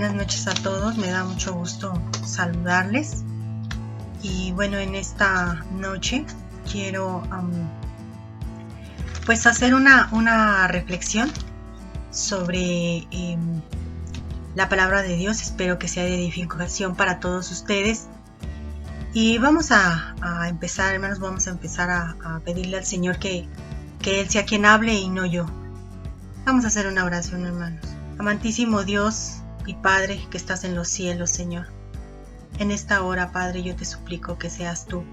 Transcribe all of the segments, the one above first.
Buenas noches a todos, me da mucho gusto saludarles. Y bueno, en esta noche quiero pues hacer una reflexión sobre la palabra de Dios. Espero que sea de edificación para todos ustedes. Y vamos a empezar, hermanos, vamos a empezar a pedirle al Señor que Él sea quien hable y no yo. Vamos a hacer una oración, hermanos. Amantísimo Dios y Padre que estás en los cielos, Señor. En esta hora, Padre, yo te suplico que seas tú,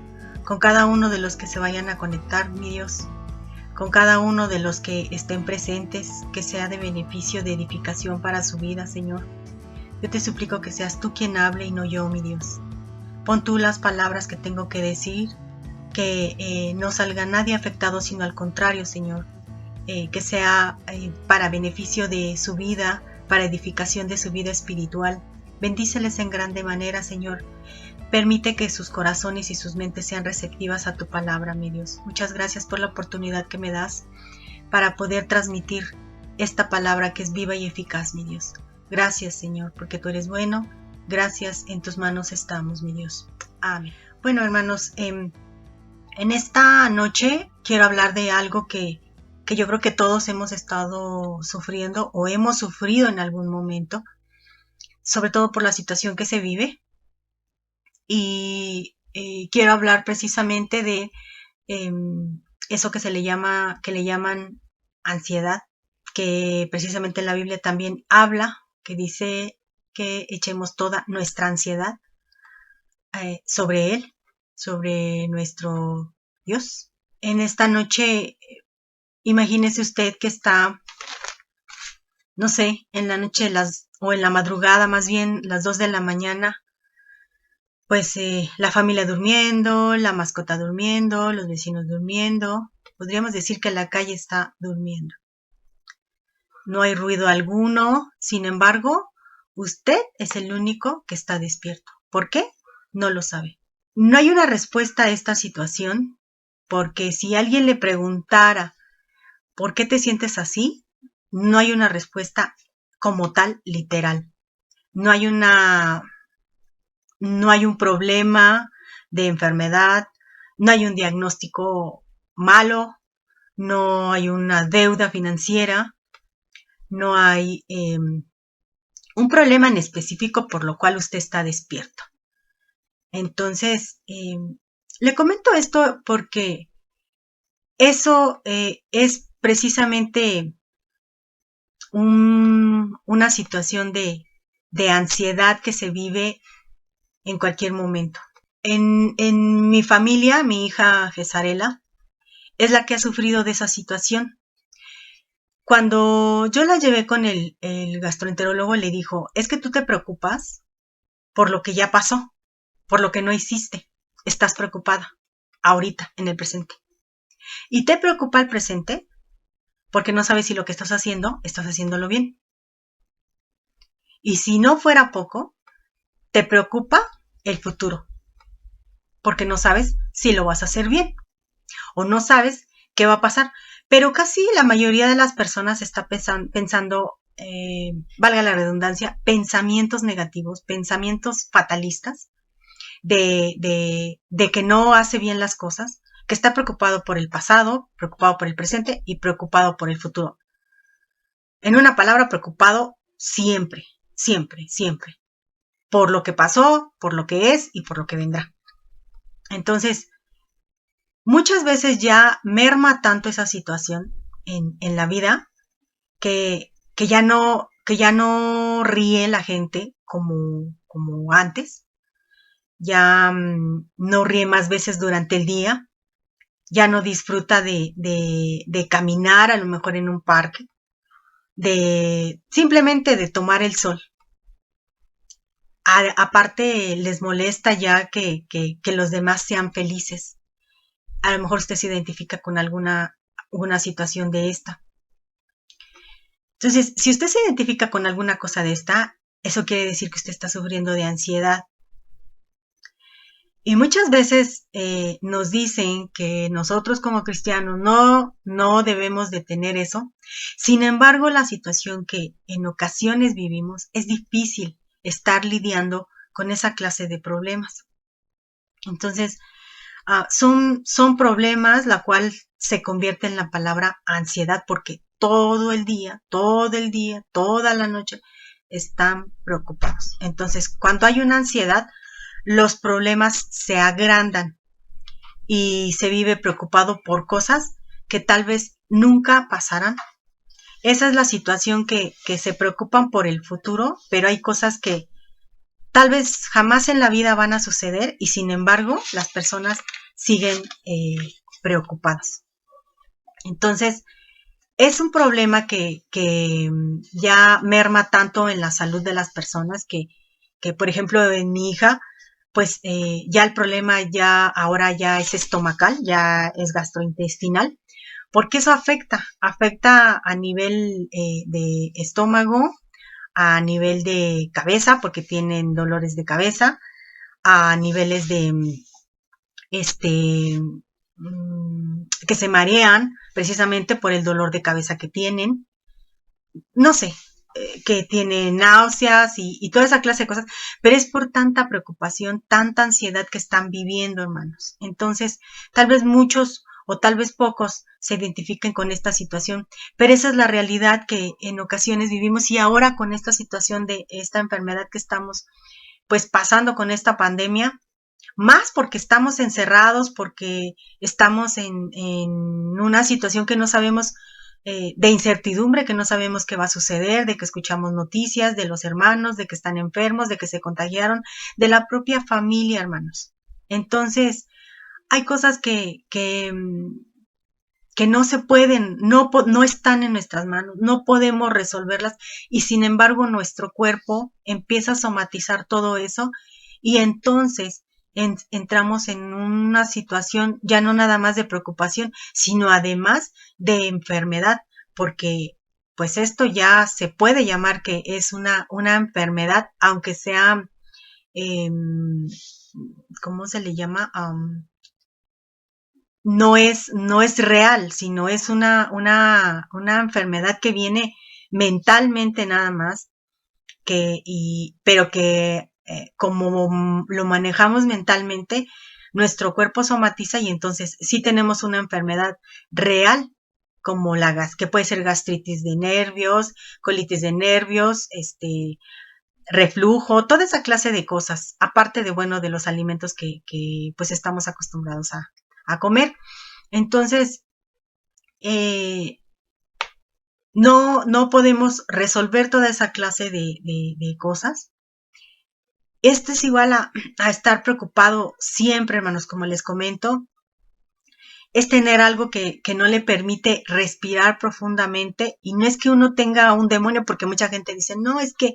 con cada uno de los que se vayan a conectar, mi Dios, con cada uno de los que estén presentes, que sea de beneficio, de edificación para su vida, Señor. Yo te suplico que seas tú quien hable y no yo, mi Dios. Pon tú las palabras que tengo que decir, que no salga nadie afectado, sino al contrario, Señor. Que sea para beneficio de su vida, para edificación de su vida espiritual. Bendíceles en grande manera, Señor. Permite que sus corazones y sus mentes sean receptivas a tu palabra, mi Dios. Muchas gracias por la oportunidad que me das para poder transmitir esta palabra que es viva y eficaz, mi Dios. Gracias, Señor, porque tú eres bueno. Gracias, en tus manos estamos, mi Dios. Amén. Bueno, hermanos, en esta noche quiero hablar de algo que yo creo que todos hemos estado sufriendo o hemos sufrido en algún momento, sobre todo por la situación que se vive. Y quiero hablar precisamente de eso que le llaman ansiedad, que precisamente en la Biblia también habla, que dice que echemos toda nuestra ansiedad sobre Él, sobre nuestro Dios. En esta noche, imagínese usted que está, no sé, en la noche o en la madrugada, más bien las 2 de la mañana, pues la familia durmiendo, la mascota durmiendo, los vecinos durmiendo. Podríamos decir que la calle está durmiendo. No hay ruido alguno, sin embargo, usted es el único que está despierto. ¿Por qué? No lo sabe. No hay una respuesta a esta situación, porque si alguien le preguntara ¿por qué te sientes así? No hay una respuesta como tal, literal. No hay un problema de enfermedad, no hay un diagnóstico malo, no hay una deuda financiera, no hay un problema en específico por lo cual usted está despierto. Entonces, le comento esto porque eso es precisamente una situación de ansiedad que se vive en cualquier momento. En mi familia, mi hija Gesarela es la que ha sufrido de esa situación. Cuando yo la llevé con el gastroenterólogo, le dijo, es que tú te preocupas por lo que ya pasó, por lo que no hiciste. Estás preocupada ahorita, en el presente. Y te preocupa el presente porque no sabes si lo que estás haciéndolo bien. Y si no fuera poco, te preocupa el futuro, porque no sabes si lo vas a hacer bien o no sabes qué va a pasar. Pero casi la mayoría de las personas está pensando, valga la redundancia, pensamientos negativos, pensamientos fatalistas, de que no hace bien las cosas, que está preocupado por el pasado, preocupado por el presente y preocupado por el futuro. En una palabra, preocupado siempre, siempre, siempre. Por lo que pasó, por lo que es y por lo que vendrá. Entonces, muchas veces ya merma tanto esa situación en la vida que ya no ríe la gente como antes. Ya no ríe más veces durante el día. Ya no disfruta de caminar a lo mejor en un parque. Simplemente de tomar el sol. Aparte les molesta ya que los demás sean felices. A lo mejor usted se identifica con alguna situación de esta. Entonces, si usted se identifica con alguna cosa de esta, eso quiere decir que usted está sufriendo de ansiedad. Y muchas veces nos dicen que nosotros como cristianos no debemos de tener eso. Sin embargo, la situación que en ocasiones vivimos es difícil estar lidiando con esa clase de problemas. Entonces, son problemas la cual se convierte en la palabra ansiedad porque todo el día, toda la noche están preocupados. Entonces, cuando hay una ansiedad, los problemas se agrandan y se vive preocupado por cosas que tal vez nunca pasarán. Esa es la situación que se preocupan por el futuro, pero hay cosas que tal vez jamás en la vida van a suceder y sin embargo las personas siguen preocupadas. Entonces, es un problema que ya merma tanto en la salud de las personas que por ejemplo, en mi hija, pues ya el problema ahora ya es estomacal, ya es gastrointestinal, porque eso afecta a nivel de estómago, a nivel de cabeza, porque tienen dolores de cabeza, a niveles de que se marean precisamente por el dolor de cabeza que tienen, no sé, que tienen náuseas y toda esa clase de cosas, pero es por tanta preocupación, tanta ansiedad que están viviendo, hermanos. Entonces, tal vez muchos o tal vez pocos se identifiquen con esta situación, pero esa es la realidad que en ocasiones vivimos y ahora con esta situación de esta enfermedad que estamos pues pasando con esta pandemia, más porque estamos encerrados, porque estamos en una situación que no sabemos, de incertidumbre, que no sabemos qué va a suceder, de que escuchamos noticias de los hermanos, de que están enfermos, de que se contagiaron, de la propia familia, hermanos. Entonces, hay cosas que no se pueden, no están en nuestras manos, no podemos resolverlas y sin embargo nuestro cuerpo empieza a somatizar todo eso y entonces entramos en una situación ya no nada más de preocupación, sino además de enfermedad, porque pues esto ya se puede llamar que es una enfermedad, aunque sea, eh, ¿cómo se le llama? No es real, sino es una enfermedad que viene mentalmente nada más, pero que como lo manejamos mentalmente, nuestro cuerpo somatiza y entonces sí tenemos una enfermedad real, como que puede ser gastritis de nervios, colitis de nervios, reflujo, toda esa clase de cosas, aparte de, bueno, de los alimentos que pues estamos acostumbrados a comer. Entonces, no podemos resolver toda esa clase de cosas. Esto es igual a estar preocupado siempre, hermanos, como les comento. Es tener algo que no le permite respirar profundamente. Y no es que uno tenga un demonio, porque mucha gente dice, no, es que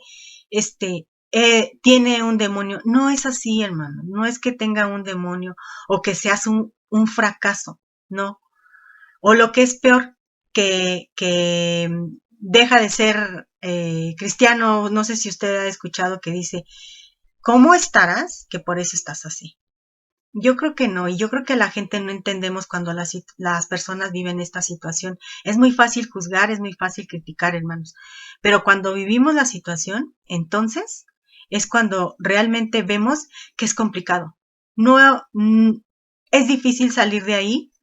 tiene un demonio. No es así, hermano. No es que tenga un demonio o que seas un fracaso. No. O lo que es peor, que deja de ser cristiano. No sé si usted ha escuchado que dice, ¿cómo estarás? Que por eso estás así. Yo creo que no, y yo creo que la gente no entendemos cuando las personas viven esta situación. Es muy fácil juzgar, es muy fácil criticar, hermanos, pero cuando vivimos la situación, entonces es cuando realmente vemos que es complicado. No, es difícil salir de ahí,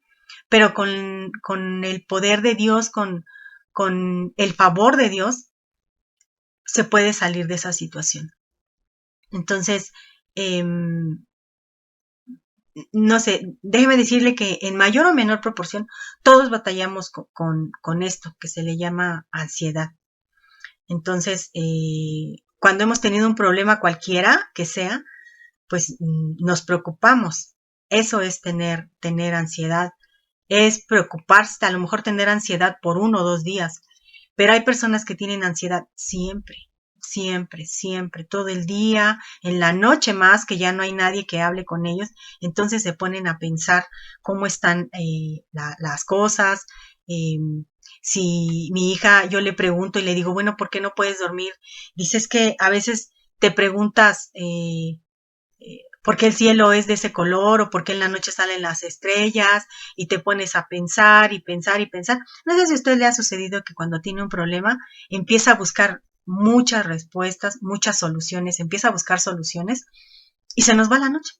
pero con el poder de Dios, con el favor de Dios, se puede salir de esa situación. Entonces, no sé, déjeme decirle que en mayor o menor proporción todos batallamos con esto que se le llama ansiedad. Entonces, cuando hemos tenido un problema cualquiera que sea, pues nos preocupamos. Eso es tener ansiedad, es preocuparse, a lo mejor tener ansiedad por 1 o 2 días, pero hay personas que tienen ansiedad siempre, siempre, siempre, todo el día, en la noche más, que ya no hay nadie que hable con ellos, entonces se ponen a pensar cómo están las cosas. eh, si mi hija, yo le pregunto y le digo, bueno, ¿por qué no puedes dormir? Dices que a veces te preguntas, porque el cielo es de ese color o porque en la noche salen las estrellas y te pones a pensar y pensar y pensar. No sé si a usted le ha sucedido que cuando tiene un problema empieza a buscar muchas respuestas, muchas soluciones, empieza a buscar soluciones y se nos va la noche.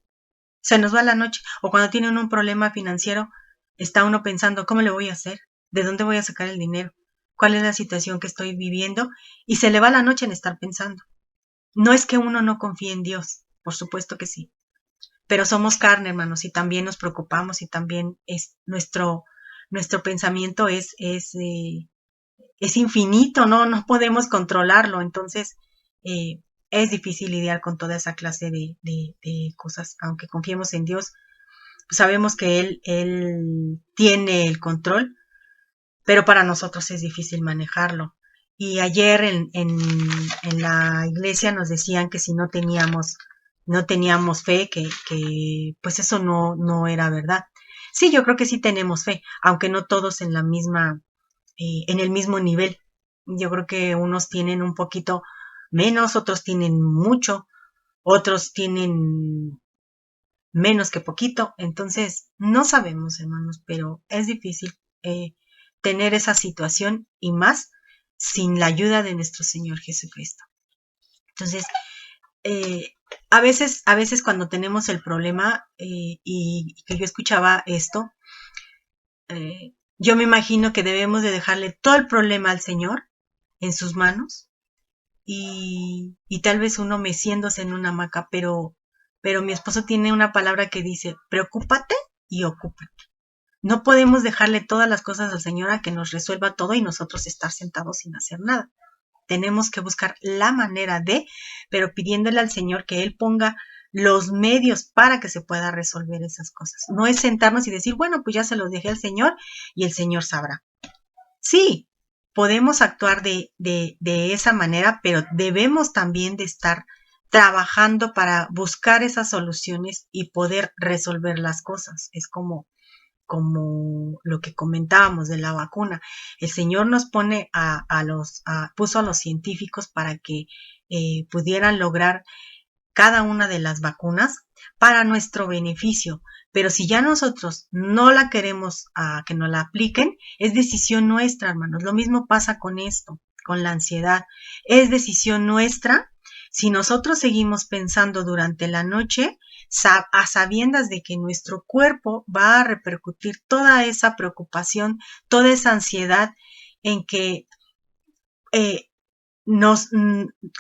Se nos va la noche. O cuando tiene uno un problema financiero, está uno pensando, ¿cómo le voy a hacer? ¿De dónde voy a sacar el dinero? ¿Cuál es la situación que estoy viviendo? Y se le va la noche en estar pensando. No es que uno no confíe en Dios, por supuesto que sí, pero somos carne, hermanos, y también nos preocupamos y también es nuestro pensamiento es infinito, no podemos controlarlo, entonces es difícil lidiar con toda esa clase de cosas, aunque confiemos en Dios, sabemos que Él tiene el control, pero para nosotros es difícil manejarlo. Y ayer en la iglesia nos decían que si no teníamos fe, que pues eso no era verdad. Sí, yo creo que sí tenemos fe, aunque no todos en el mismo nivel. Yo creo que unos tienen un poquito menos, otros tienen mucho, otros tienen menos que poquito. Entonces, no sabemos, hermanos, pero es difícil tener esa situación y más sin la ayuda de nuestro Señor Jesucristo. Entonces, eh, a veces cuando tenemos el problema y que yo escuchaba esto, yo me imagino que debemos de dejarle todo el problema al Señor en sus manos y tal vez uno meciéndose en una hamaca, pero mi esposo tiene una palabra que dice, preocúpate y ocúpate. No podemos dejarle todas las cosas al Señor a que nos resuelva todo y nosotros estar sentados sin hacer nada. Tenemos que buscar la manera pero pidiéndole al Señor que Él ponga los medios para que se pueda resolver esas cosas. No es sentarnos y decir, bueno, pues ya se los dejé al Señor y el Señor sabrá. Sí, podemos actuar de esa manera, pero debemos también de estar trabajando para buscar esas soluciones y poder resolver las cosas. Es como lo que comentábamos de la vacuna. El Señor nos pone puso a los científicos para que pudieran lograr cada una de las vacunas para nuestro beneficio. Pero si ya nosotros no la queremos que nos la apliquen, es decisión nuestra, hermanos. Lo mismo pasa con esto, con la ansiedad. Es decisión nuestra. Si nosotros seguimos pensando durante la noche, a sabiendas de que nuestro cuerpo va a repercutir toda esa preocupación, toda esa ansiedad en que eh,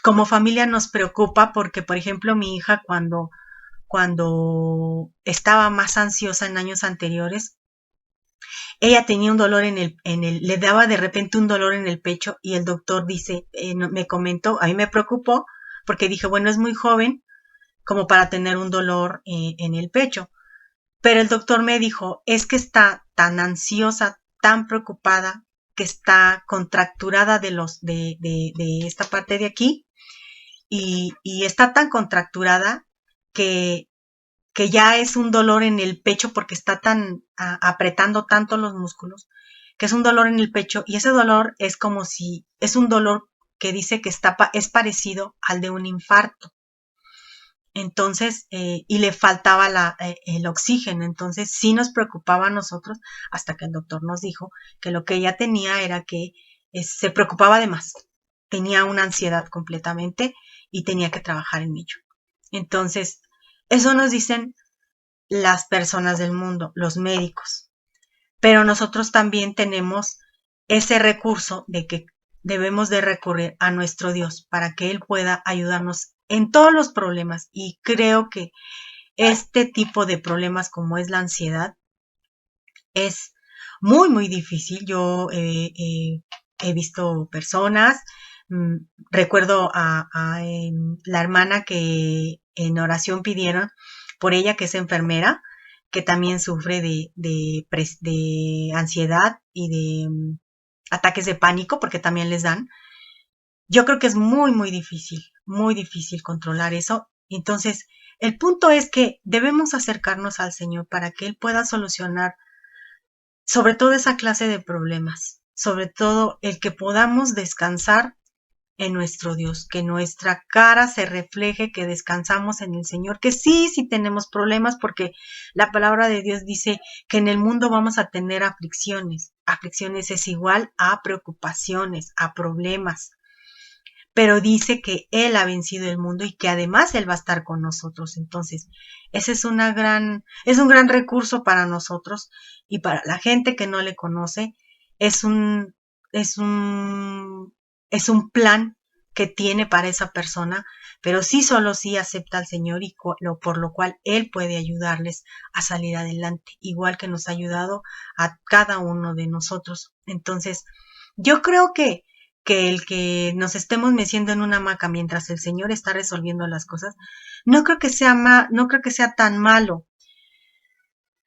como familia nos preocupa porque, por ejemplo, mi hija cuando estaba más ansiosa en años anteriores, ella tenía un dolor le daba de repente un dolor en el pecho y el doctor me comentó, a mí me preocupó porque dije, bueno, es muy joven como para tener un dolor en el pecho. Pero el doctor me dijo, es que está tan ansiosa, tan preocupada, que está contracturada de esta parte de aquí y está tan contracturada que, que ya es un dolor en el pecho porque está apretando tanto los músculos, que es un dolor en el pecho y ese dolor es como si, es un dolor que dice que es parecido al de un infarto. Entonces, y le faltaba el oxígeno, entonces sí nos preocupaba a nosotros hasta que el doctor nos dijo que lo que ella tenía era que se preocupaba de más, tenía una ansiedad completamente y tenía que trabajar en ello. Entonces, eso nos dicen las personas del mundo, los médicos, pero nosotros también tenemos ese recurso de que debemos de recurrir a nuestro Dios para que Él pueda ayudarnos en todos los problemas y creo que este tipo de problemas como es la ansiedad es muy difícil. Yo he visto personas, recuerdo a la hermana que en oración pidieron por ella, que es enfermera, que también sufre de ansiedad y de ataques de pánico, porque también les dan. Yo creo que es muy difícil controlar eso. Entonces, el punto es que debemos acercarnos al Señor para que Él pueda solucionar sobre todo esa clase de problemas, sobre todo el que podamos descansar en nuestro Dios, que nuestra cara se refleje, que descansamos en el Señor, que sí tenemos problemas, porque la palabra de Dios dice que en el mundo vamos a tener aflicciones. Aflicciones es igual a preocupaciones, a problemas, pero dice que Él ha vencido el mundo y que además Él va a estar con nosotros. Entonces, ese es un gran recurso para nosotros y para la gente que no le conoce. Es un, es un, es un plan que tiene para esa persona, pero solo sí acepta al Señor y por lo cual Él puede ayudarles a salir adelante, igual que nos ha ayudado a cada uno de nosotros. Entonces, yo creo que el que nos estemos meciendo en una hamaca mientras el Señor está resolviendo las cosas, no creo que sea tan malo,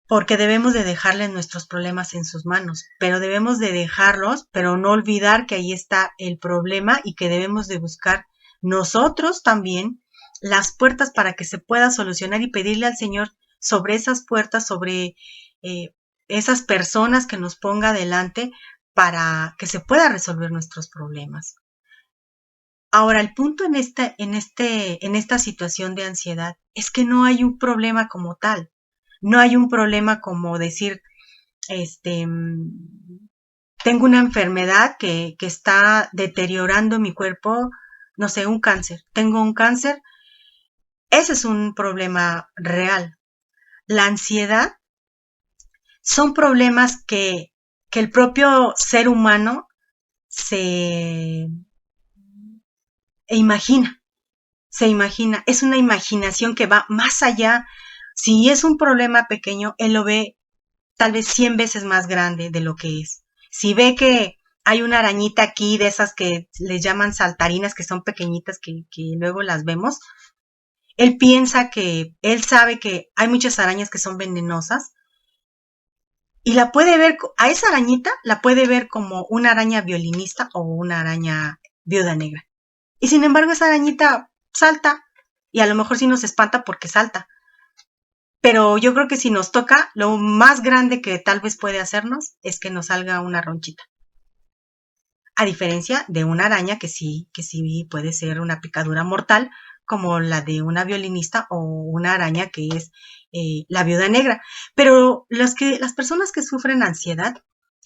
porque debemos de dejarle nuestros problemas en sus manos, pero debemos de dejarlos, pero no olvidar que ahí está el problema y que debemos de buscar nosotros también las puertas para que se pueda solucionar y pedirle al Señor sobre esas puertas, sobre esas personas que nos ponga delante para que se pueda resolver nuestros problemas. Ahora, el punto en esta situación de ansiedad es que no hay un problema como tal. No hay un problema como decir, tengo una enfermedad que está deteriorando mi cuerpo, no sé, un cáncer. Tengo un cáncer. Ese es un problema real. La ansiedad son problemas que el propio ser humano se imagina. Es una imaginación que va más allá. Si es un problema pequeño, él lo ve tal vez 100 veces más grande de lo que es. Si ve que hay una arañita aquí de esas que les llaman saltarinas, que son pequeñitas, que luego las vemos, él sabe que hay muchas arañas que son venenosas y a esa arañita la puede ver como una araña violinista o una araña viuda negra. Y sin embargo esa arañita salta y a lo mejor sí nos espanta porque salta. Pero yo creo que si nos toca, lo más grande que tal vez puede hacernos es que nos salga una ronchita. A diferencia de una araña que sí puede ser una picadura mortal, como la de una violinista o una araña que es la viuda negra. Pero las personas que sufren ansiedad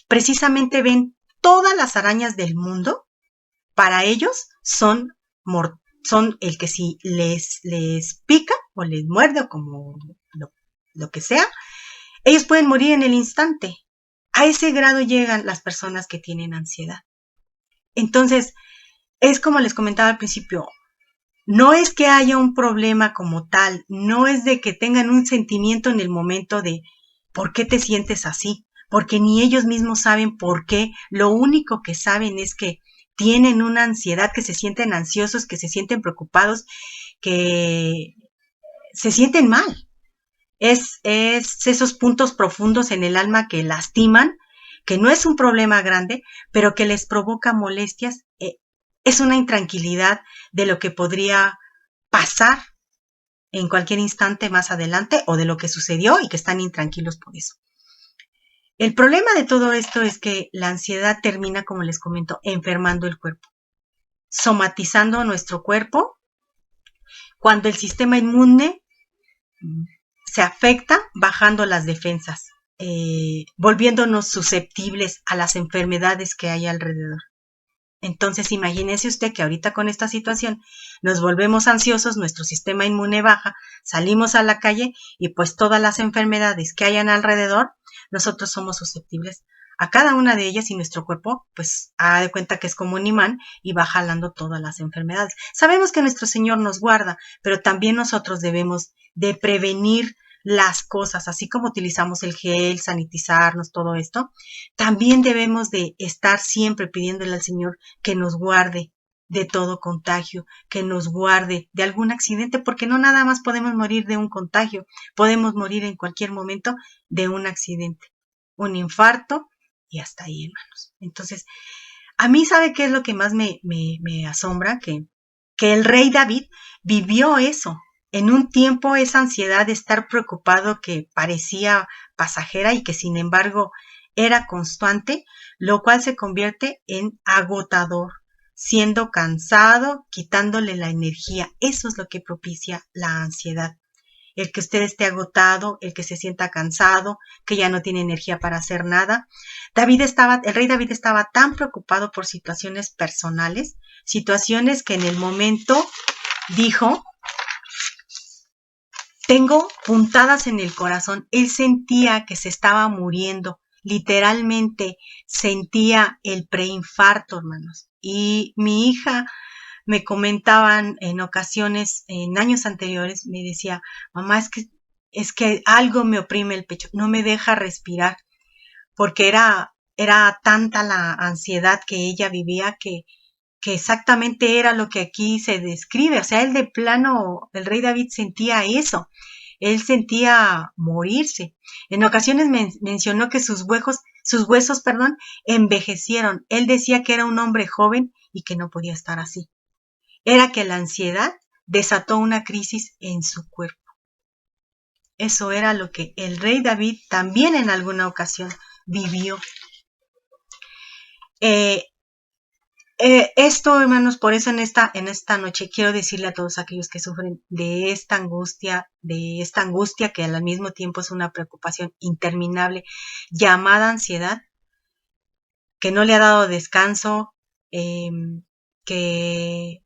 precisamente ven todas las arañas del mundo. Para ellos son el que si les pica o les muerde o como lo que sea, ellos pueden morir en el instante. A ese grado llegan las personas que tienen ansiedad. Entonces, es como les comentaba al principio, no es que haya un problema como tal, no es de que tengan un sentimiento en el momento de ¿por qué te sientes así? Porque ni ellos mismos saben por qué. Lo único que saben es que tienen una ansiedad, que se sienten ansiosos, que se sienten preocupados, que se sienten mal. Es esos puntos profundos en el alma que lastiman, que no es un problema grande, pero que les provoca molestias. Es una intranquilidad de lo que podría pasar en cualquier instante más adelante o de lo que sucedió y que están intranquilos por eso. El problema de todo esto es que la ansiedad termina, como les comento, enfermando el cuerpo, somatizando nuestro cuerpo. Cuando el sistema inmune se afecta, bajando las defensas, volviéndonos susceptibles a las enfermedades que hay alrededor. Entonces, imagínese usted que ahorita con esta situación nos volvemos ansiosos, nuestro sistema inmune baja, salimos a la calle y pues todas las enfermedades que hayan alrededor, nosotros somos susceptibles a cada una de ellas y nuestro cuerpo pues haga de cuenta que es como un imán y va jalando todas las enfermedades. Sabemos que nuestro Señor nos guarda, pero también nosotros debemos de prevenir las cosas, así como utilizamos el gel, sanitizarnos, todo esto, también debemos de estar siempre pidiéndole al Señor que nos guarde de todo contagio, que nos guarde de algún accidente, porque no nada más podemos morir de un contagio, podemos morir en cualquier momento de un accidente, un infarto y hasta ahí, hermanos. Entonces, a mí, ¿sabe qué es lo que más me asombra? Que el rey David vivió eso. En un tiempo esa ansiedad de estar preocupado que parecía pasajera y que sin embargo era constante, lo cual se convierte en agotador, siendo cansado, quitándole la energía. Eso es lo que propicia la ansiedad. El que usted esté agotado, el que se sienta cansado, que ya no tiene energía para hacer nada. El rey David estaba tan preocupado por situaciones personales, situaciones que en el momento dijo, tengo puntadas en el corazón. Él sentía que se estaba muriendo, literalmente sentía el preinfarto, hermanos. Y mi hija me comentaban en ocasiones, en años anteriores, me decía, mamá, es que algo me oprime el pecho, no me deja respirar, porque era tanta la ansiedad que ella vivía que exactamente era lo que aquí se describe. O sea, él de plano, el rey David sentía eso. Él sentía morirse. En ocasiones mencionó que sus huesos, envejecieron. Él decía que era un hombre joven y que no podía estar así. Era que la ansiedad desató una crisis en su cuerpo. Eso era lo que el rey David también en alguna ocasión vivió. Esto, hermanos, por eso en esta noche quiero decirle a todos aquellos que sufren de esta angustia que al mismo tiempo es una preocupación interminable, llamada ansiedad, que no le ha dado descanso, que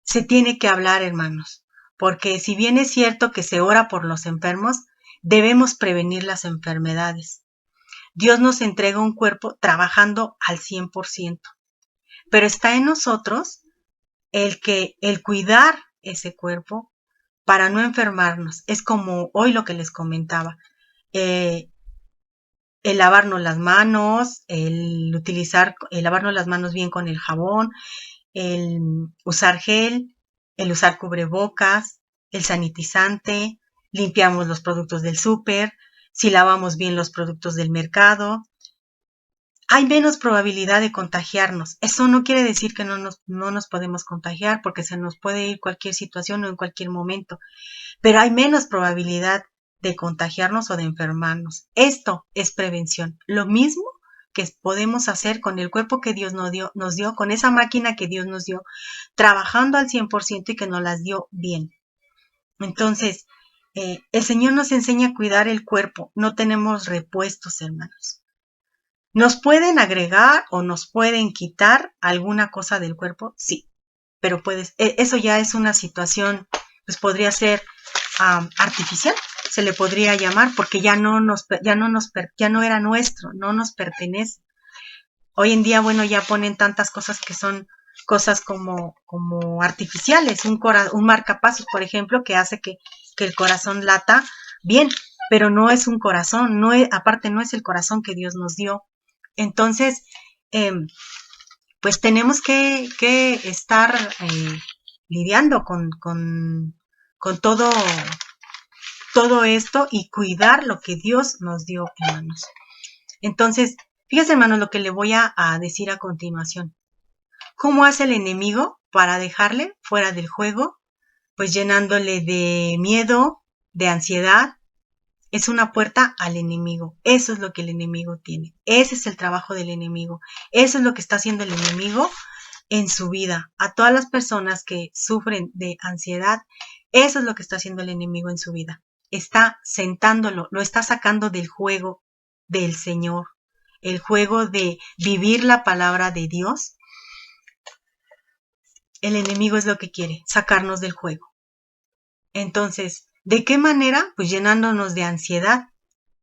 se tiene que hablar, hermanos, porque si bien es cierto que se ora por los enfermos, debemos prevenir las enfermedades. Dios nos entrega un cuerpo trabajando al 100%. Pero está en nosotros el cuidar ese cuerpo para no enfermarnos. Es como hoy lo que les comentaba. El lavarnos las manos, el lavarnos las manos bien con el jabón, el usar gel, el usar cubrebocas, el sanitizante, limpiamos los productos del súper, si lavamos bien los productos del mercado, hay menos probabilidad de contagiarnos. Eso no quiere decir que no nos podemos contagiar, porque se nos puede ir cualquier situación o en cualquier momento, pero hay menos probabilidad de contagiarnos o de enfermarnos. Esto es prevención. Lo mismo que podemos hacer con el cuerpo que Dios nos dio, con esa máquina que Dios nos dio, trabajando al 100% y que nos las dio bien. Entonces, el Señor nos enseña a cuidar el cuerpo. No tenemos repuestos, hermanos. ¿Nos pueden agregar o nos pueden quitar alguna cosa del cuerpo? Sí, pero eso ya es una situación, pues podría ser artificial, se le podría llamar, porque ya no era nuestro, no nos pertenece. Hoy en día, bueno, ya ponen tantas cosas que son cosas como artificiales, un marcapasos, por ejemplo, que hace que el corazón lata bien, pero no es un corazón, aparte no es el corazón que Dios nos dio. Entonces, pues tenemos que estar lidiando con todo esto y cuidar lo que Dios nos dio, hermanos. Entonces, fíjense, hermanos, lo que le voy a decir a continuación. ¿Cómo hace el enemigo para dejarle fuera del juego? Pues llenándole de miedo, de ansiedad. Es una puerta al enemigo. Eso es lo que el enemigo tiene. Ese es el trabajo del enemigo. Eso es lo que está haciendo el enemigo en su vida. A todas las personas que sufren de ansiedad, eso es lo que está haciendo el enemigo en su vida. Está sentándolo, lo está sacando del juego del Señor. El juego de vivir la palabra de Dios. El enemigo es lo que quiere, sacarnos del juego. Entonces, ¿de qué manera? Pues llenándonos de ansiedad,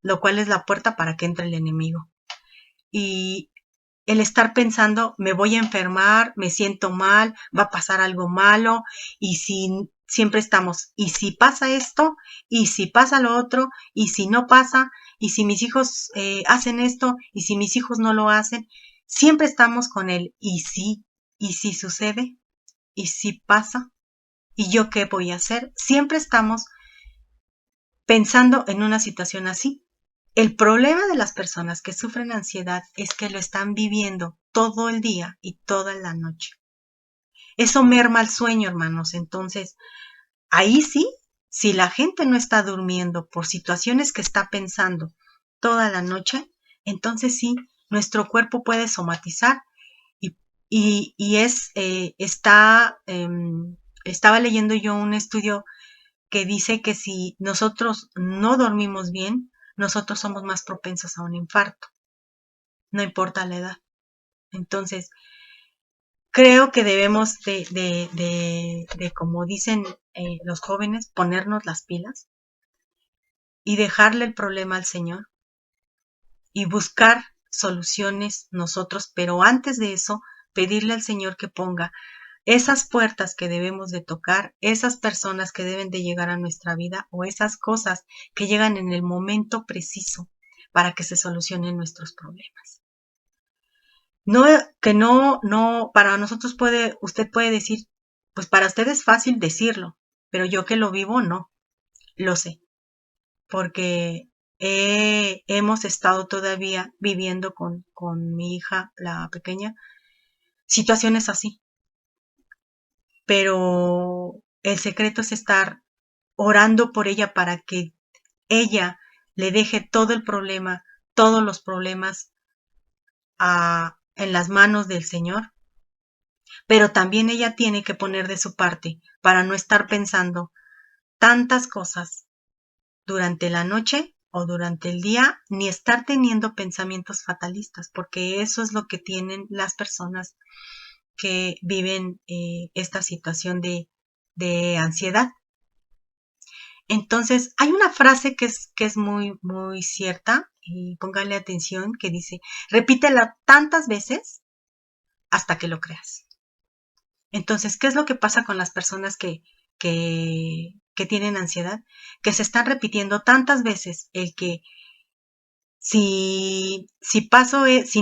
lo cual es la puerta para que entre el enemigo. Y el estar pensando, me voy a enfermar, me siento mal, va a pasar algo malo, y si siempre estamos, y si pasa esto, y si pasa lo otro, y si no pasa, y si mis hijos hacen esto, y si mis hijos no lo hacen, siempre estamos con el y si sucede, y si pasa, y yo qué voy a hacer, siempre estamos pensando en una situación así. El problema de las personas que sufren ansiedad es que lo están viviendo todo el día y toda la noche. Eso merma el sueño, hermanos. Entonces, ahí sí, si la gente no está durmiendo por situaciones que está pensando toda la noche, entonces sí, nuestro cuerpo puede somatizar estaba leyendo yo un estudio que dice que si nosotros no dormimos bien, nosotros somos más propensos a un infarto, no importa la edad. Entonces, creo que debemos como dicen los jóvenes, ponernos las pilas y dejarle el problema al Señor y buscar soluciones nosotros, pero antes de eso, pedirle al Señor que ponga esas puertas que debemos de tocar, esas personas que deben de llegar a nuestra vida o esas cosas que llegan en el momento preciso para que se solucionen nuestros problemas. No, que no, para nosotros usted puede decir, pues para usted es fácil decirlo, pero yo que lo vivo, no, lo sé, porque hemos estado todavía viviendo con mi hija, la pequeña, situaciones así, pero el secreto es estar orando por ella para que ella le deje todo el problema, todos los problemas en las manos del Señor, pero también ella tiene que poner de su parte para no estar pensando tantas cosas durante la noche o durante el día, ni estar teniendo pensamientos fatalistas, porque eso es lo que tienen las personas que viven esta situación de ansiedad. Entonces, hay una frase que es muy, muy cierta, y póngale atención, que dice, repítela tantas veces hasta que lo creas. Entonces, ¿qué es lo que pasa con las personas que tienen ansiedad? Que se están repitiendo tantas veces el que si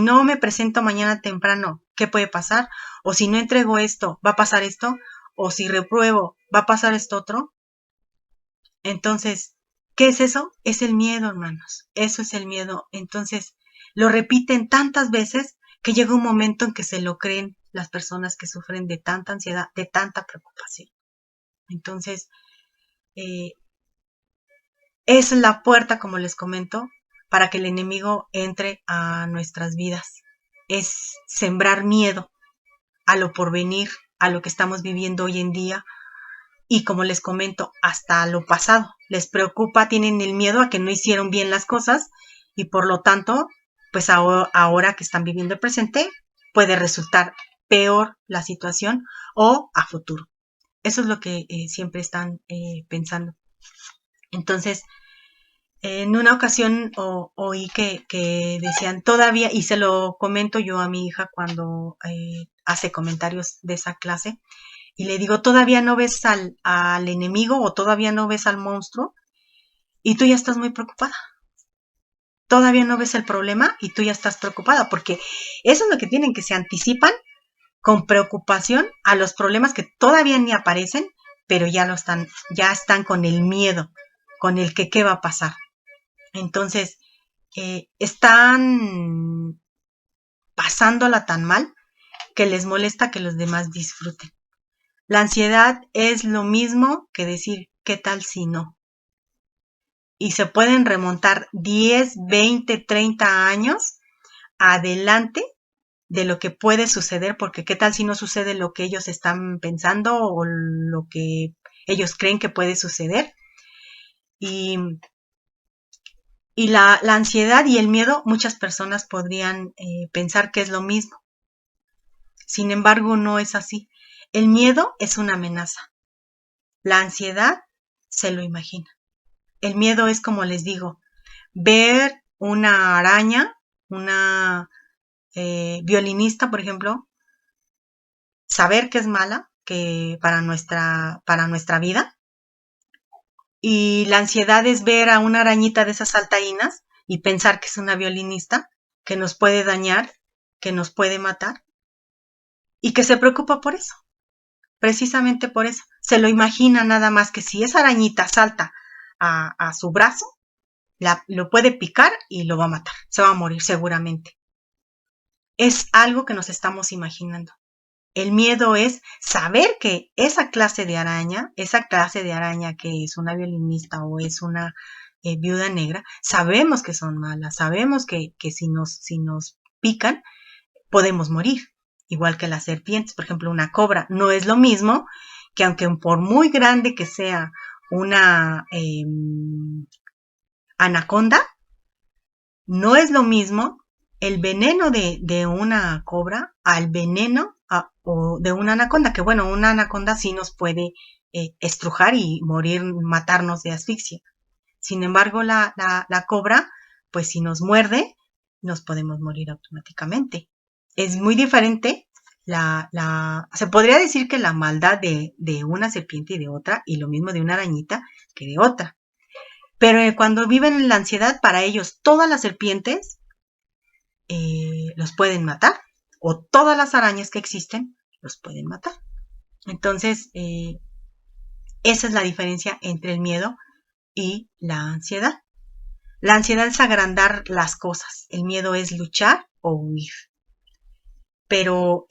no me presento mañana temprano, ¿qué puede pasar? O si no entrego esto, ¿va a pasar esto? O si repruebo, ¿va a pasar esto otro? Entonces, ¿qué es eso? Es el miedo, hermanos. Eso es el miedo. Entonces, lo repiten tantas veces que llega un momento en que se lo creen las personas que sufren de tanta ansiedad, de tanta preocupación. Entonces, es la puerta, como les comento, para que el enemigo entre a nuestras vidas. Es sembrar miedo a lo porvenir, a lo que estamos viviendo hoy en día, y como les comento, hasta lo pasado. Les preocupa, tienen el miedo a que no hicieron bien las cosas y por lo tanto, pues ahora que están viviendo el presente, puede resultar peor la situación o a futuro. Eso es lo que siempre están pensando. Entonces, en una ocasión oí que decían todavía, y se lo comento yo a mi hija cuando hace comentarios de esa clase, y le digo, todavía no ves al enemigo o todavía no ves al monstruo y tú ya estás muy preocupada. Todavía no ves el problema y tú ya estás preocupada, porque eso es lo que tienen, que se anticipan con preocupación a los problemas que todavía ni aparecen, pero ya están con el miedo, con el que qué va a pasar. Entonces, están pasándola tan mal que les molesta que los demás disfruten. La ansiedad es lo mismo que decir, ¿qué tal si no? Y se pueden remontar 10, 20, 30 años adelante de lo que puede suceder, porque ¿qué tal si no sucede lo que ellos están pensando o lo que ellos creen que puede suceder? Y la ansiedad y el miedo, muchas personas podrían pensar que es lo mismo. Sin embargo, no es así. El miedo es una amenaza. La ansiedad se lo imagina. El miedo es, como les digo, ver una araña, una violinista, por ejemplo, saber que es mala, que para nuestra vida. Y la ansiedad es ver a una arañita de esas saltarinas y pensar que es una violinista, que nos puede dañar, que nos puede matar, y que se preocupa por eso, precisamente por eso. Se lo imagina nada más, que si esa arañita salta a su brazo, lo puede picar y lo va a matar, se va a morir seguramente. Es algo que nos estamos imaginando. El miedo es saber que esa clase de araña que es una violinista o es una viuda negra, sabemos que son malas, sabemos que si nos pican podemos morir. igual que las serpientes. Por ejemplo, una cobra no es lo mismo que, aunque por muy grande que sea una anaconda, no es lo mismo el veneno de una cobra al veneno o de una anaconda, que bueno, una anaconda sí nos puede estrujar y morir, matarnos de asfixia. Sin embargo, la cobra, pues si nos muerde, nos podemos morir automáticamente. Es muy diferente se podría decir que la maldad de una serpiente y de otra, y lo mismo de una arañita que de otra. Pero cuando viven en la ansiedad, para ellos todas las serpientes los pueden matar, o todas las arañas que existen los pueden matar. Entonces, esa es la diferencia entre el miedo y la ansiedad. La ansiedad es agrandar las cosas, el miedo es luchar o huir. Pero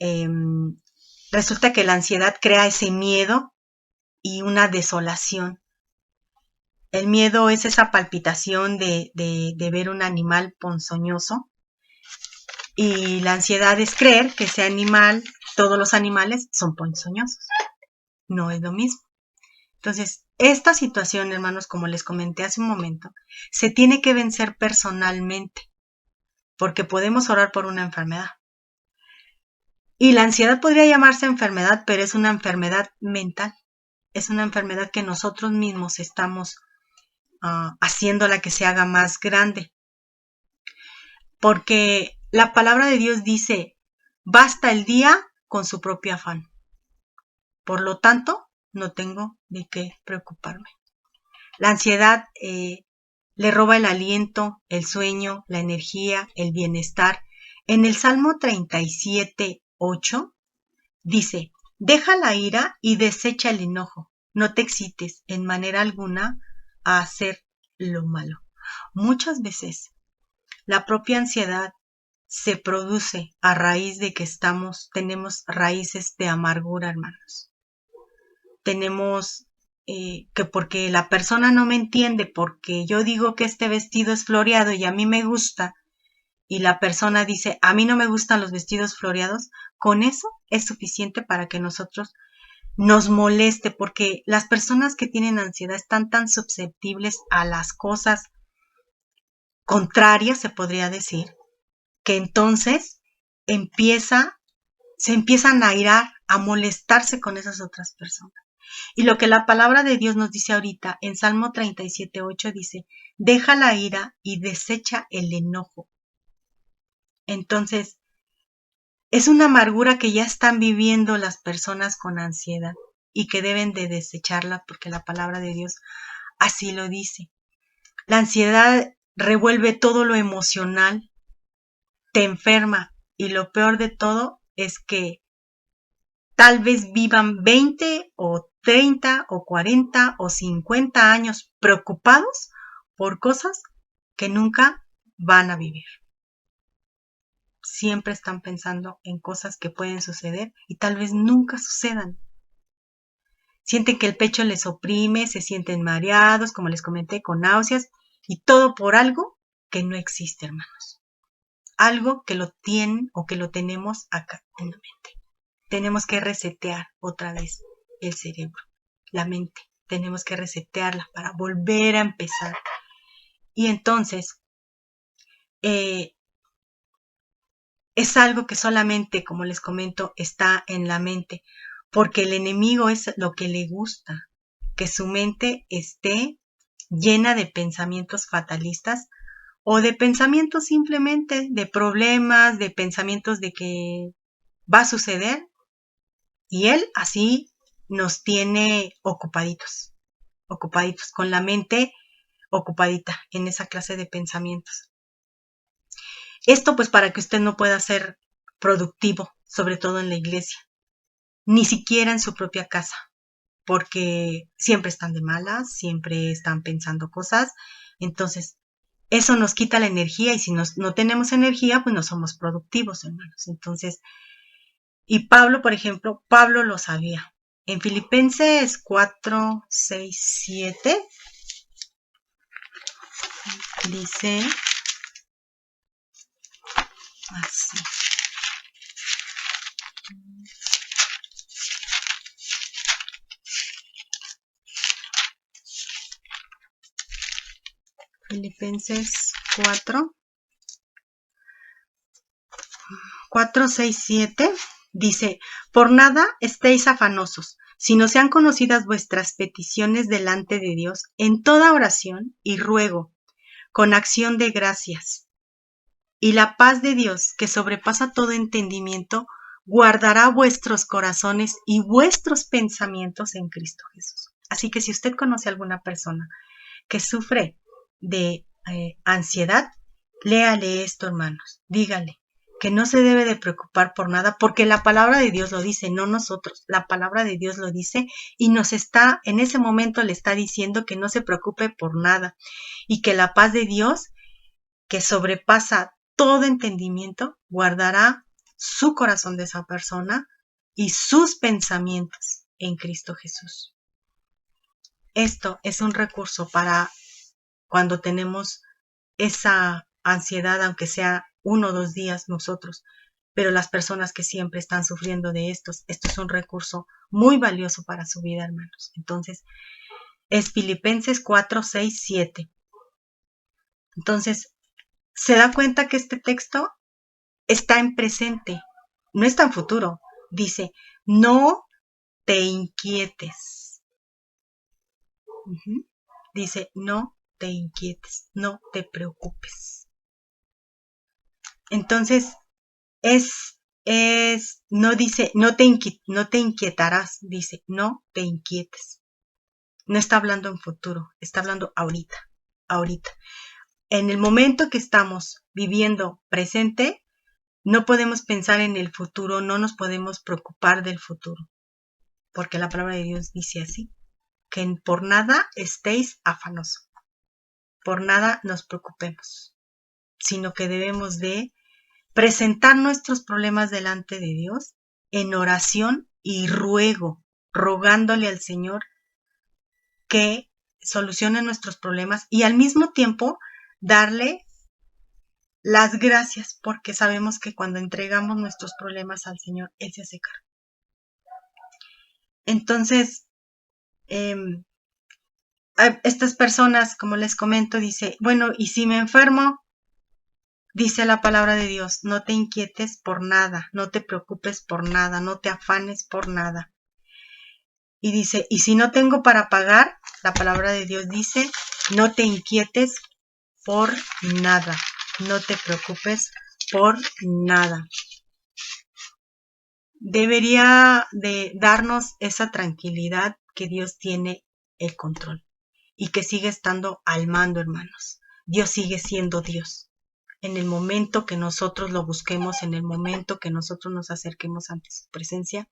resulta que la ansiedad crea ese miedo y una desolación. El miedo es esa palpitación de ver un animal ponzoñoso, y la ansiedad es creer que ese animal, todos los animales son ponzoñosos. No es lo mismo. Entonces, esta situación, hermanos, como les comenté hace un momento, se tiene que vencer personalmente, porque podemos orar por una enfermedad. Y la ansiedad podría llamarse enfermedad, pero es una enfermedad mental. Es una enfermedad que nosotros mismos estamos haciéndola que se haga más grande. Porque la palabra de Dios dice, basta el día con su propio afán. Por lo tanto, no tengo de qué preocuparme. La ansiedad le roba el aliento, el sueño, la energía, el bienestar. En el Salmo 37:8 dice, deja la ira y desecha el enojo. No te excites en manera alguna a hacer lo malo. Muchas veces la propia ansiedad se produce a raíz de que tenemos raíces de amargura, hermanos. Tenemos que porque la persona no me entiende, porque yo digo que este vestido es floreado y a mí me gusta, y la persona dice, a mí no me gustan los vestidos floreados, con eso es suficiente para que nosotros nos moleste, porque las personas que tienen ansiedad están tan susceptibles a las cosas contrarias, se podría decir, que entonces se empiezan a irar, a molestarse con esas otras personas. Y lo que la palabra de Dios nos dice ahorita en Salmo 37:8 dice, deja la ira y desecha el enojo. Entonces, es una amargura que ya están viviendo las personas con ansiedad y que deben de desecharla porque la palabra de Dios así lo dice. La ansiedad revuelve todo lo emocional, te enferma, y lo peor de todo es que tal vez vivan 20 o 30 o 40 o 50 años preocupados por cosas que nunca van a vivir. Siempre están pensando en cosas que pueden suceder y tal vez nunca sucedan. Sienten que el pecho les oprime, se sienten mareados, como les comenté, con náuseas, y todo por algo que no existe, hermanos. Algo que lo tienen o que lo tenemos acá en la mente. Tenemos que resetear otra vez el cerebro, la mente. Tenemos que resetearla para volver a empezar. Y entonces, es algo que solamente, como les comento, está en la mente, porque el enemigo es lo que le gusta, que su mente esté llena de pensamientos fatalistas o de pensamientos simplemente de problemas, de pensamientos de que va a suceder, y él así nos tiene ocupaditos, con la mente ocupadita en esa clase de pensamientos. Esto pues para que usted no pueda ser productivo, sobre todo en la iglesia, ni siquiera en su propia casa, porque siempre están de malas, siempre están pensando cosas. Entonces, eso nos quita la energía, y si no tenemos energía, pues no somos productivos, hermanos. Entonces, y Pablo, por ejemplo, Pablo lo sabía. En Filipenses 4:6-7 dice así. Filipenses 4, 6, 7, dice, por nada estéis afanosos, sino sean conocidas vuestras peticiones delante de Dios en toda oración y ruego, con acción de gracias. Y la paz de Dios, que sobrepasa todo entendimiento, guardará vuestros corazones y vuestros pensamientos en Cristo Jesús. Así que si usted conoce a alguna persona que sufre de ansiedad, léale esto, hermanos, dígale que no se debe de preocupar por nada, porque la palabra de Dios lo dice, no nosotros, la palabra de Dios lo dice y en ese momento le está diciendo que no se preocupe por nada y que la paz de Dios, que sobrepasa todo entendimiento, guardará su corazón de esa persona y sus pensamientos en Cristo Jesús. Esto es un recurso para cuando tenemos esa ansiedad, aunque sea 1 o 2 días nosotros, pero las personas que siempre están sufriendo de esto es un recurso muy valioso para su vida, hermanos. Entonces, es Filipenses 4, 6, 7. Entonces, se da cuenta que este texto está en presente, no está en futuro. Dice, no te inquietes. Dice, no te inquietes, no te preocupes. Entonces, no dice, no te inquietarás, dice, no te inquietes. No está hablando en futuro, está hablando ahorita. En el momento que estamos viviendo presente, no podemos pensar en el futuro, no nos podemos preocupar del futuro, porque la palabra de Dios dice así, que por nada estéis afanosos, por nada nos preocupemos, sino que debemos de presentar nuestros problemas delante de Dios en oración y rogándole al Señor que solucione nuestros problemas y al mismo tiempo darle las gracias, porque sabemos que cuando entregamos nuestros problemas al Señor, Él se hace cargo. Entonces, estas personas, como les comento, dice, bueno, y si me enfermo, dice la palabra de Dios, no te inquietes por nada, no te preocupes por nada, no te afanes por nada. Y dice, y si no tengo para pagar, la palabra de Dios dice, no te inquietes por nada, no te preocupes por nada. Debería de darnos esa tranquilidad que Dios tiene el control y que sigue estando al mando, hermanos. Dios sigue siendo Dios. En el momento que nosotros lo busquemos, en el momento que nosotros nos acerquemos ante su presencia,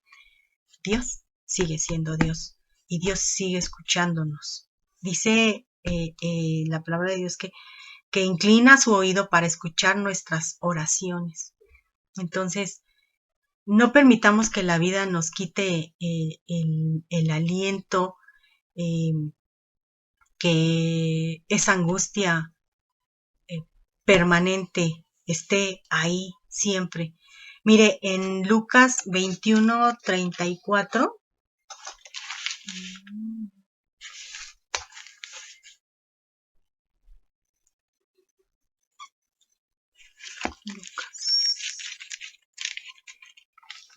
Dios sigue siendo Dios y Dios sigue escuchándonos. Dice la palabra de Dios que inclina su oído para escuchar nuestras oraciones. Entonces, no permitamos que la vida nos quite el aliento, que esa angustia permanente esté ahí siempre. Mire, en Lucas 21, 34,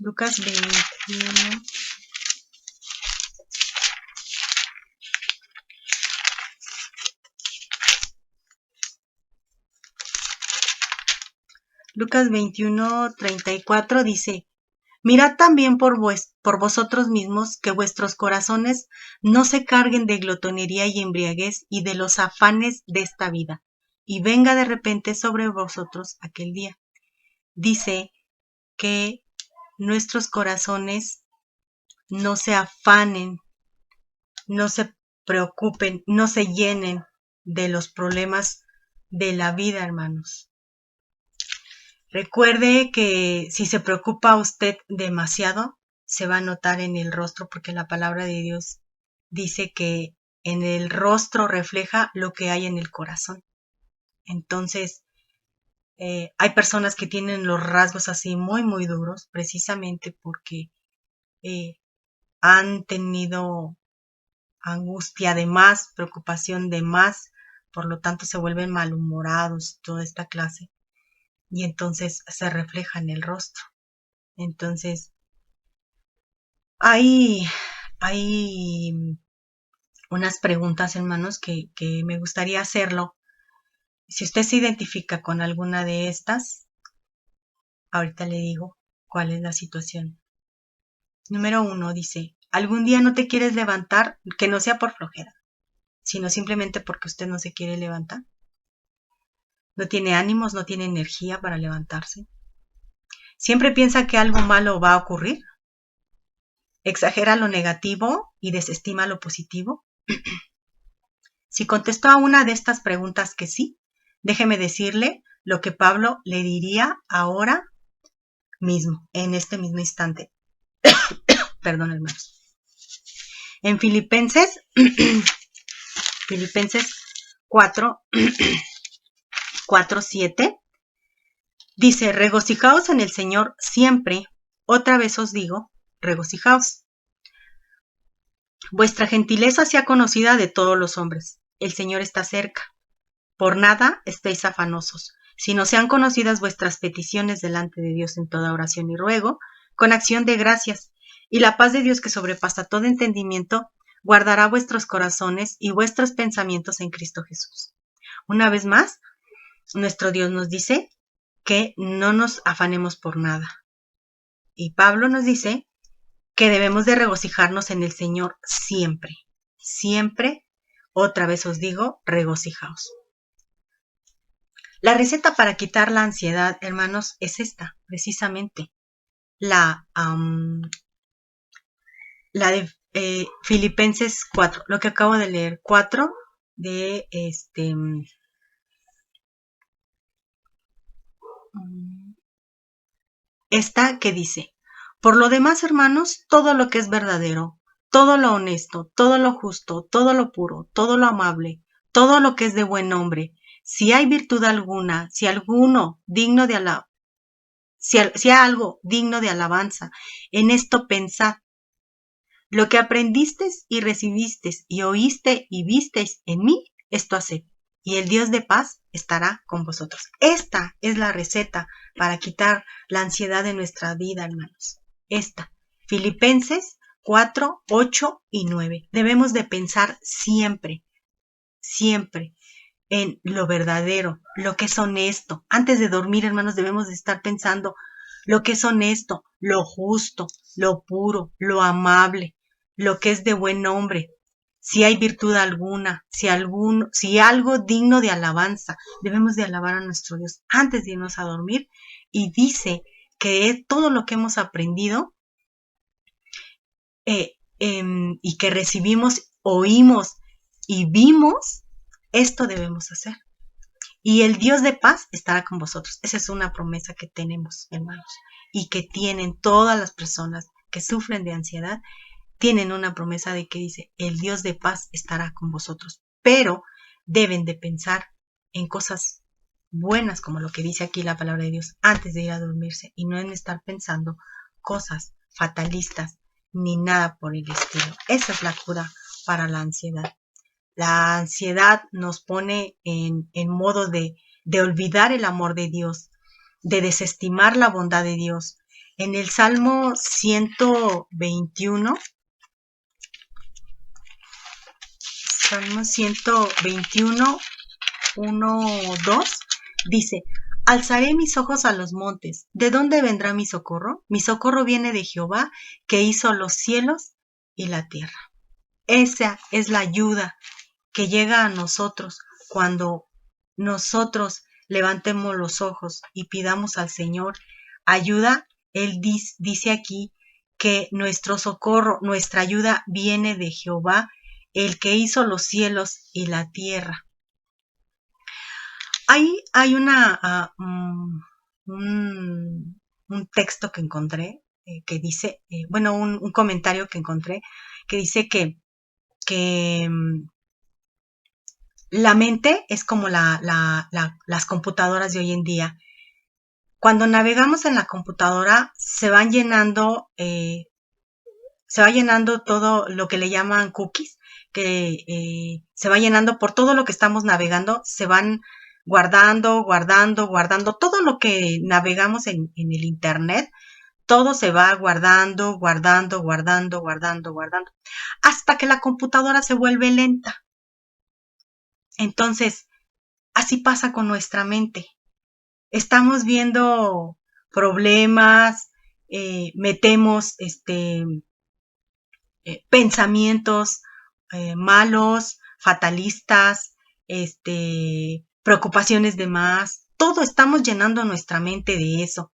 Lucas 21. Lucas 21, 34 dice, mirad también por vosotros mismos que vuestros corazones no se carguen de glotonería y embriaguez y de los afanes de esta vida, y venga de repente sobre vosotros aquel día. Dice que nuestros corazones no se afanen, no se preocupen, no se llenen de los problemas de la vida, hermanos. Recuerde que si se preocupa usted demasiado, se va a notar en el rostro, porque la palabra de Dios dice que en el rostro refleja lo que hay en el corazón. Entonces, hay personas que tienen los rasgos así muy, muy duros, precisamente porque han tenido angustia de más, preocupación de más por lo tanto se vuelven malhumorados, toda esta clase, y entonces se refleja en el rostro. Entonces, hay unas preguntas, hermanos, que me gustaría hacerlo. Si usted se identifica con alguna de estas, ahorita le digo cuál es la situación. Número 1 dice, ¿algún día no te quieres levantar? Que no sea por flojera, sino simplemente porque usted no se quiere levantar. No tiene ánimos, no tiene energía para levantarse. Siempre piensa que algo malo va a ocurrir. Exagera lo negativo y desestima lo positivo. Si contestó a una de estas preguntas que sí, déjeme decirle lo que Pablo le diría ahora mismo, en este mismo instante. Perdón, hermanos. En Filipenses 4:7 dice, regocijaos en el Señor siempre. Otra vez os digo, regocijaos. Vuestra gentileza sea conocida de todos los hombres. El Señor está cerca. Por nada estéis afanosos, sino sean conocidas vuestras peticiones delante de Dios en toda oración y ruego, con acción de gracias. Y la paz de Dios, que sobrepasa todo entendimiento, guardará vuestros corazones y vuestros pensamientos en Cristo Jesús. Una vez más, nuestro Dios nos dice que no nos afanemos por nada. Y Pablo nos dice que debemos de regocijarnos en el Señor siempre. Siempre, otra vez os digo, regocijaos. La receta para quitar la ansiedad, hermanos, es esta, precisamente. La de Filipenses 4, lo que acabo de leer, 4 de esta que dice, por lo demás, hermanos, todo lo que es verdadero, todo lo honesto, todo lo justo, todo lo puro, todo lo amable, todo lo que es de buen nombre, si hay virtud alguna, si alguno digno de si hay algo digno de alabanza, en esto pensad. Lo que aprendisteis y recibisteis y oíste y visteis en mí, esto haced, y el Dios de paz estará con vosotros. Esta es la receta para quitar la ansiedad de nuestra vida, hermanos. Esta, Filipenses 4, 8 y 9. Debemos de pensar siempre, siempre en lo verdadero, lo que es honesto. Antes de dormir, hermanos, debemos de estar pensando lo que es honesto, lo justo, lo puro, lo amable, lo que es de buen nombre, si hay virtud alguna, si algo digno de alabanza. Debemos de alabar a nuestro Dios antes de irnos a dormir, y dice que es todo lo que hemos aprendido y que recibimos, oímos y vimos, esto debemos hacer. Y el Dios de paz estará con vosotros. Esa es una promesa que tenemos, hermanos, y que tienen todas las personas que sufren de ansiedad. Tienen una promesa de que dice, el Dios de paz estará con vosotros. Pero deben de pensar en cosas buenas, como lo que dice aquí la palabra de Dios, antes de ir a dormirse, y no en estar pensando cosas fatalistas ni nada por el estilo. Esa es la cura para la ansiedad. La ansiedad nos pone en modo de olvidar el amor de Dios, de desestimar la bondad de Dios. En el Salmo 121, Salmo 121, 1, 2, dice, alzaré mis ojos a los montes. ¿De dónde vendrá mi socorro? Mi socorro viene de Jehová, que hizo los cielos y la tierra. Esa es la ayuda que llega a nosotros cuando nosotros levantemos los ojos y pidamos al Señor ayuda. Él dice aquí que nuestro socorro, nuestra ayuda viene de Jehová, el que hizo los cielos y la tierra. Hay un texto que encontré que dice, un comentario que encontré que dice que la mente es como las computadoras de hoy en día. Cuando navegamos en la computadora se va llenando todo lo que le llaman cookies, que se va llenando por todo lo que estamos navegando, se van guardando. Todo lo que navegamos en el internet, todo se va guardando, hasta que la computadora se vuelve lenta. Entonces, así pasa con nuestra mente. Estamos viendo problemas, metemos pensamientos malos, fatalistas, preocupaciones de más. Todo estamos llenando nuestra mente de eso.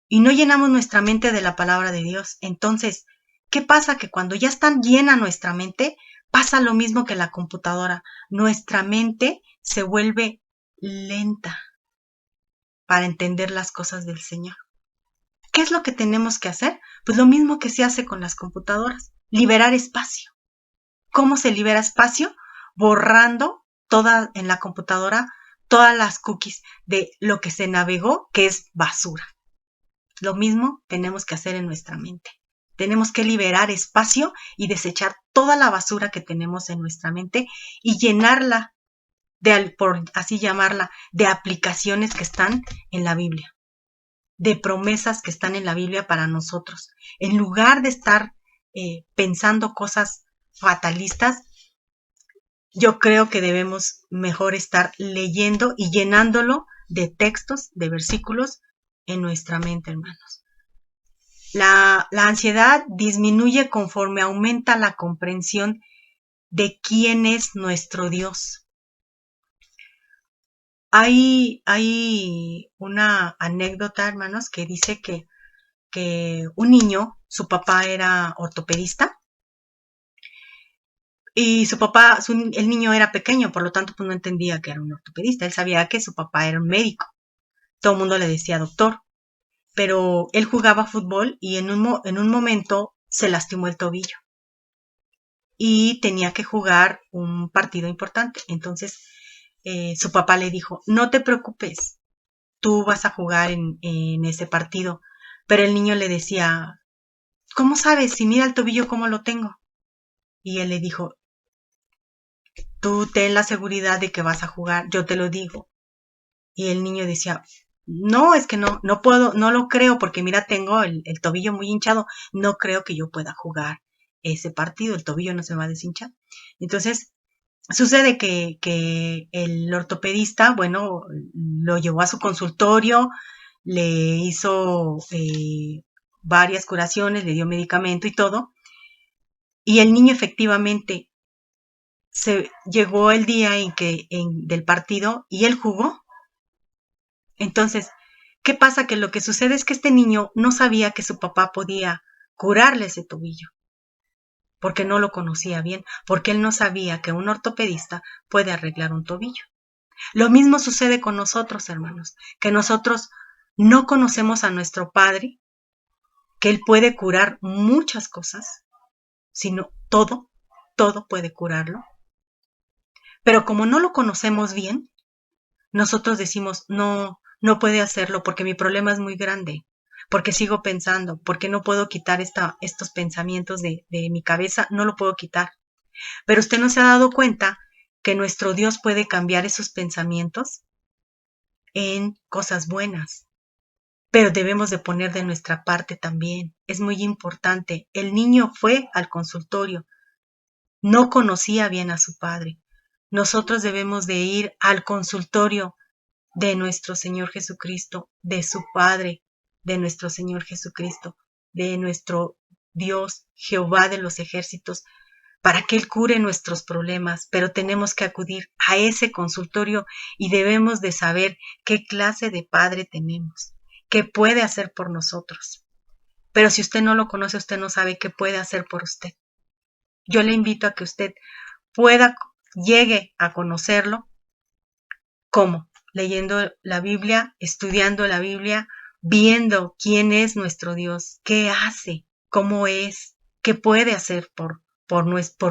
Y no llenamos nuestra mente de la palabra de Dios. Entonces, ¿qué pasa? Que cuando ya está llena nuestra mente, pasa lo mismo que la computadora. Nuestra mente se vuelve lenta para entender las cosas del Señor. ¿Qué es lo que tenemos que hacer? Pues lo mismo que se hace con las computadoras, liberar espacio. ¿Cómo se libera espacio? Borrando en la computadora todas las cookies de lo que se navegó, que es basura. Lo mismo tenemos que hacer en nuestra mente. Tenemos que liberar espacio y desechar toda la basura que tenemos en nuestra mente y llenarla, por así llamarla, de aplicaciones que están en la Biblia, de promesas que están en la Biblia para nosotros. En lugar de estar pensando cosas fatalistas, yo creo que debemos mejor estar leyendo y llenándolo de textos, de versículos en nuestra mente, hermanos. La ansiedad disminuye conforme aumenta la comprensión de quién es nuestro Dios. Hay una anécdota, hermanos, que dice que un niño, su papá era ortopedista, y el niño era pequeño, por lo tanto pues no entendía que era un ortopedista. Él sabía que su papá era un médico. Todo el mundo le decía doctor. Pero él jugaba fútbol y en un momento se lastimó el tobillo. Y tenía que jugar un partido importante. Entonces su papá le dijo, no te preocupes, tú vas a jugar en ese partido. Pero el niño le decía, ¿cómo sabes? Si mira el tobillo cómo lo tengo. Y él le dijo, tú ten la seguridad de que vas a jugar, yo te lo digo. Y el niño decía, no, es que no puedo, no lo creo, porque mira, tengo el tobillo muy hinchado, no creo que yo pueda jugar ese partido, el tobillo no se va a deshinchar. Entonces, sucede que el ortopedista, bueno, lo llevó a su consultorio, le hizo varias curaciones, le dio medicamento y todo, y el niño efectivamente llegó el día del partido y él jugó. Entonces, ¿qué pasa? Que lo que sucede es que este niño no sabía que su papá podía curarle ese tobillo, porque no lo conocía bien, porque él no sabía que un ortopedista puede arreglar un tobillo. Lo mismo sucede con nosotros, hermanos, que nosotros no conocemos a nuestro Padre, que Él puede curar muchas cosas, sino todo puede curarlo. Pero como no lo conocemos bien, nosotros decimos, no puede hacerlo porque mi problema es muy grande, porque sigo pensando, porque no puedo quitar estos pensamientos de mi cabeza, no lo puedo quitar. Pero usted no se ha dado cuenta que nuestro Dios puede cambiar esos pensamientos en cosas buenas, pero debemos de poner de nuestra parte también. Es muy importante. El niño fue al consultorio, no conocía bien a su padre. Nosotros debemos de ir al consultorio de nuestro Señor Jesucristo, de su Padre, de nuestro Señor Jesucristo, de nuestro Dios, Jehová de los ejércitos, para que Él cure nuestros problemas, pero tenemos que acudir a ese consultorio y debemos de saber qué clase de Padre tenemos, qué puede hacer por nosotros. Pero si usted no lo conoce, usted no sabe qué puede hacer por usted. Yo le invito a que usted llegue a conocerlo. ¿Cómo? Leyendo la Biblia, estudiando la Biblia, viendo quién es nuestro Dios, qué hace, cómo es, qué puede hacer por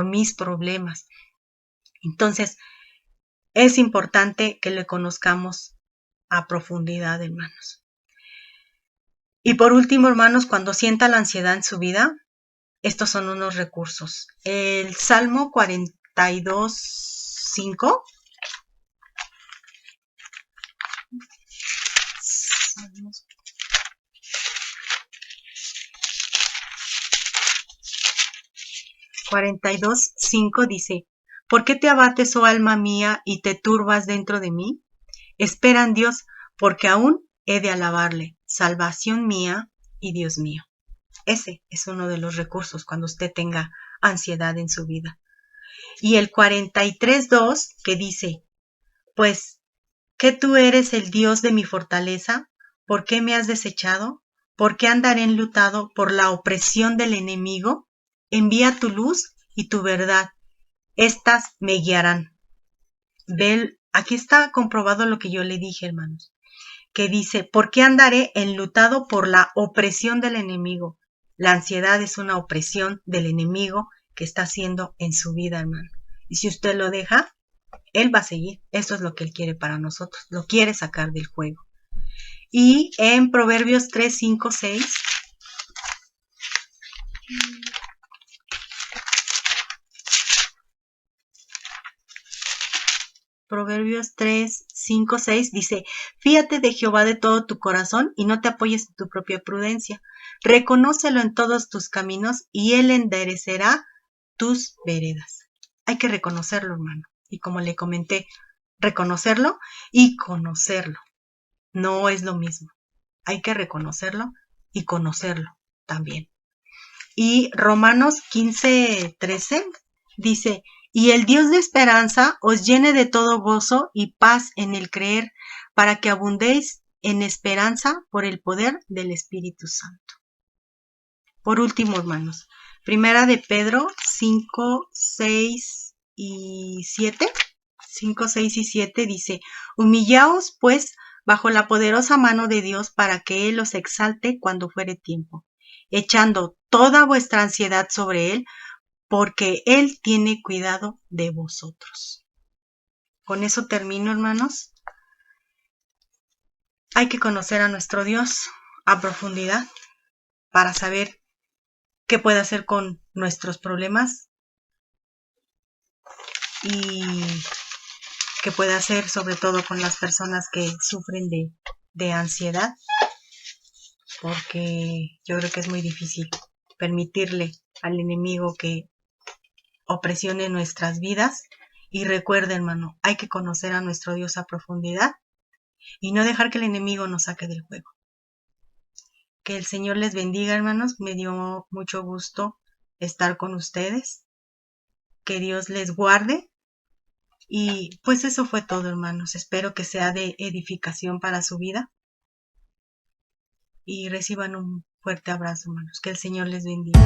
mis problemas. Entonces, es importante que le conozcamos a profundidad, hermanos. Y por último, hermanos, cuando sienta la ansiedad en su vida, estos son unos recursos. El Salmo 42:5. 42:5 dice: ¿Por qué te abates, oh alma mía, y te turbas dentro de mí? Espera en Dios, porque aún he de alabarle, salvación mía y Dios mío. Ese es uno de los recursos cuando usted tenga ansiedad en su vida. Y el 43:2 que dice: pues, ¿que tú eres el Dios de mi fortaleza? ¿Por qué me has desechado? ¿Por qué andaré enlutado por la opresión del enemigo? Envía tu luz y tu verdad, estas me guiarán. Ve, aquí está comprobado lo que yo le dije, hermanos, que dice: ¿por qué andaré enlutado por la opresión del enemigo? La ansiedad es una opresión del enemigo que está haciendo en su vida, hermano. Y si usted lo deja, él va a seguir. Esto es lo que él quiere para nosotros. Lo quiere sacar del juego. Y en Proverbios 3, 5, 6. Proverbios 3, 5, 6 dice: fíate de Jehová de todo tu corazón y no te apoyes en tu propia prudencia. Reconócelo en todos tus caminos y él enderecerá tus veredas. Hay que reconocerlo, hermano. Y como le comenté, reconocerlo y conocerlo no es lo mismo. Hay que reconocerlo y conocerlo también. Y Romanos 15:13 dice: y el Dios de esperanza os llene de todo gozo y paz en el creer, para que abundéis en esperanza por el poder del Espíritu Santo. Por último, hermanos, Primera de Pedro 5, 6 y 7. 5, 6 y 7 dice: humillaos pues bajo la poderosa mano de Dios para que Él os exalte cuando fuere tiempo, echando toda vuestra ansiedad sobre Él, porque Él tiene cuidado de vosotros. Con eso termino, hermanos. Hay que conocer a nuestro Dios a profundidad para saber qué puede hacer con nuestros problemas y qué puede hacer sobre todo con las personas que sufren de ansiedad, porque yo creo que es muy difícil permitirle al enemigo que opresione nuestras vidas. Y recuerde, hermano, hay que conocer a nuestro Dios a profundidad y no dejar que el enemigo nos saque del juego. Que el Señor les bendiga, hermanos. Me dio mucho gusto estar con ustedes. Que Dios les guarde. Y pues eso fue todo, hermanos. Espero que sea de edificación para su vida. Y reciban un fuerte abrazo, hermanos. Que el Señor les bendiga.